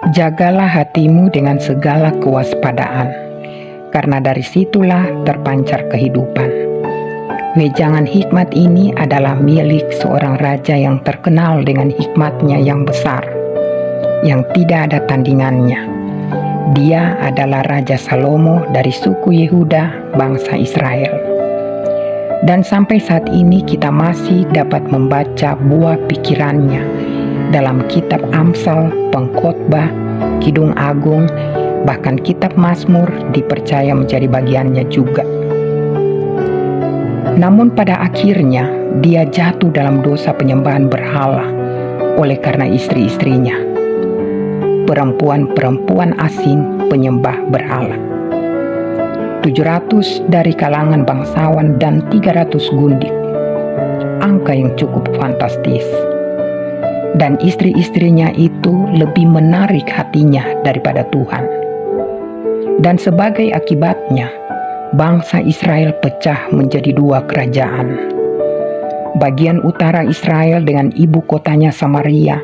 Jagalah hatimu dengan segala kewaspadaan, karena dari situlah terpancar kehidupan. Wejangan hikmat ini adalah milik seorang raja yang terkenal dengan hikmatnya yang besar, yang tidak ada tandingannya. Dia adalah Raja Salomo dari suku Yehuda, bangsa Israel. Dan sampai saat ini kita masih dapat membaca buah pikirannya dalam kitab Amsal, Pengkhotbah, Kidung Agung, bahkan kitab Mazmur dipercaya menjadi bagiannya juga. Namun pada akhirnya dia jatuh dalam dosa penyembahan berhala oleh karena istri-istrinya, perempuan-perempuan asing penyembah berhala. 700 dari kalangan bangsawan dan 300 gundik, angka yang cukup fantastis. Dan istri-istrinya itu lebih menarik hatinya daripada Tuhan. Dan sebagai akibatnya, bangsa Israel pecah menjadi dua kerajaan. Bagian utara Israel dengan ibu kotanya Samaria,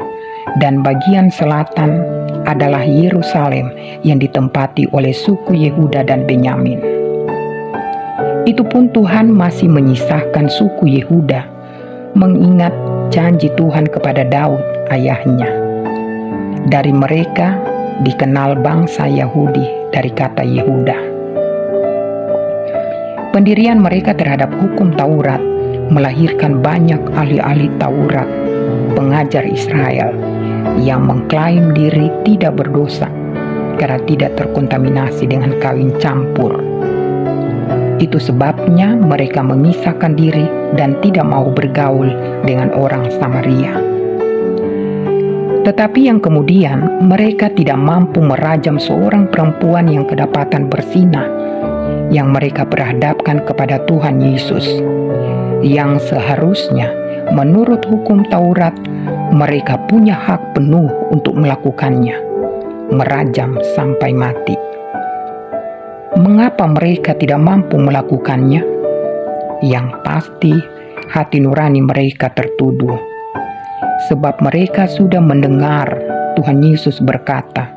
dan bagian selatan adalah Yerusalem yang ditempati oleh suku Yehuda dan Benyamin. Itu pun Tuhan masih menyisahkan suku Yehuda, mengingat janji Tuhan kepada Daud ayahnya. Dari mereka dikenal bangsa Yahudi dari kata Yehuda. Pendirian mereka terhadap hukum Taurat melahirkan banyak ahli-ahli Taurat, pengajar Israel, yang mengklaim diri tidak berdosa karena tidak terkontaminasi dengan kawin campur. Itu sebabnya mereka memisahkan diri dan tidak mau bergaul dengan orang Samaria. Tetapi yang kemudian mereka tidak mampu merajam seorang perempuan yang kedapatan berzinah, yang mereka perhadapkan kepada Tuhan Yesus, yang seharusnya menurut hukum Taurat mereka punya hak penuh untuk melakukannya, merajam sampai mati. Mengapa mereka tidak mampu melakukannya? Yang pasti hati nurani mereka tertuduh, sebab mereka sudah mendengar Tuhan Yesus berkata,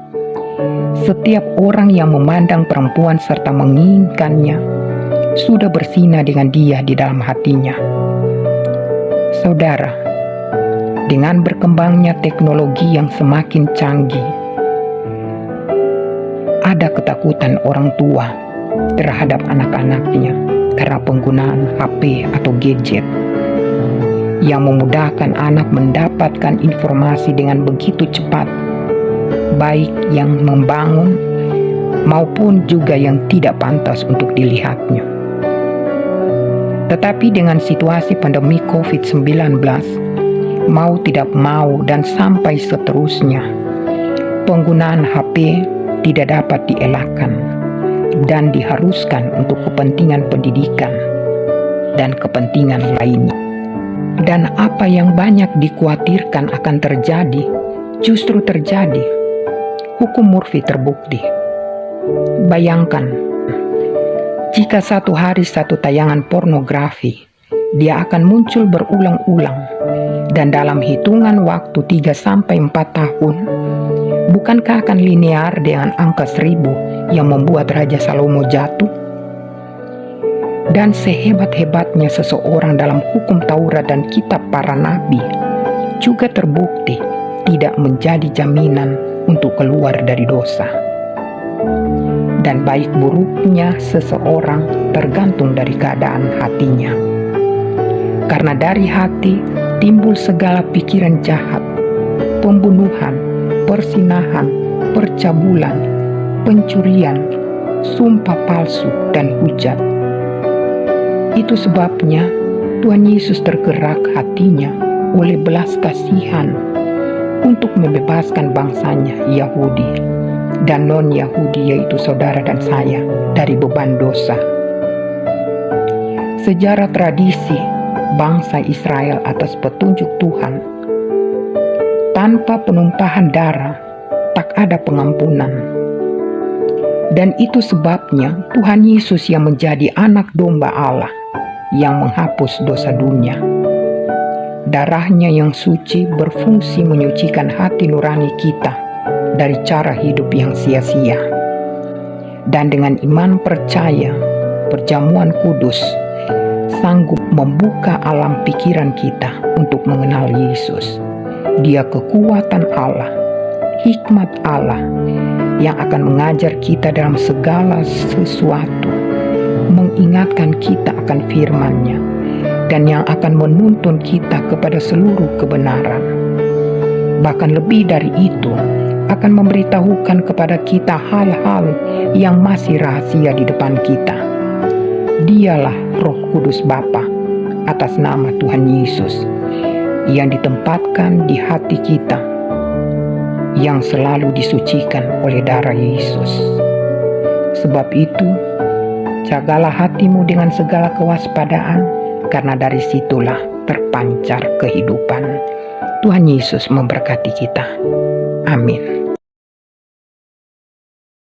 "Setiap orang yang memandang perempuan serta menginginkannya sudah berzina dengan dia di dalam hatinya." Saudara, dengan berkembangnya teknologi yang semakin canggih, ada ketakutan orang tua terhadap anak-anaknya karena penggunaan HP atau gadget yang memudahkan anak mendapatkan informasi dengan begitu cepat, baik yang membangun maupun juga yang tidak pantas untuk dilihatnya. Tetapi dengan situasi pandemi COVID-19, mau tidak mau dan sampai seterusnya, penggunaan HP tidak dapat dielakkan dan diharuskan untuk kepentingan pendidikan dan kepentingan lainnya. Dan apa yang banyak dikhawatirkan akan terjadi, justru terjadi. Hukum Murphy terbukti. Bayangkan, jika satu hari satu tayangan pornografi, dia akan muncul berulang-ulang, dan dalam hitungan waktu 3-4 tahun, bukankah akan linear dengan angka 1000 yang membuat Raja Salomo jatuh? Dan sehebat-hebatnya seseorang dalam hukum Taurat dan kitab para nabi juga terbukti tidak menjadi jaminan untuk keluar dari dosa. Dan baik buruknya seseorang tergantung dari keadaan hatinya. Karena dari hati timbul segala pikiran jahat, pembunuhan, persinahan, percabulan, pencurian, sumpah palsu, dan hujat. Itu sebabnya Tuhan Yesus tergerak hatinya oleh belas kasihan untuk membebaskan bangsanya Yahudi dan non-Yahudi, yaitu saudara dan saya, dari beban dosa. Sejarah tradisi bangsa Israel atas petunjuk Tuhan, tanpa penumpahan darah tak ada pengampunan. Dan itu sebabnya Tuhan Yesus yang menjadi anak domba Allah yang menghapus dosa dunia. Darahnya yang suci berfungsi menyucikan hati nurani kita dari cara hidup yang sia-sia. Dan dengan iman percaya, perjamuan kudus sanggup membuka alam pikiran kita untuk mengenal Yesus. Dia kekuatan Allah, hikmat Allah yang akan mengajar kita dalam segala sesuatu, mengingatkan kita akan firman-Nya, dan yang akan menuntun kita kepada seluruh kebenaran. Bahkan lebih dari itu, akan memberitahukan kepada kita hal-hal yang masih rahasia di depan kita. Dialah Roh Kudus Bapa atas nama Tuhan Yesus yang ditempatkan di hati kita, yang selalu disucikan oleh darah Yesus. Sebab itu, jagalah hatimu dengan segala kewaspadaan, karena dari situlah terpancar kehidupan. Tuhan Yesus memberkati kita. Amin.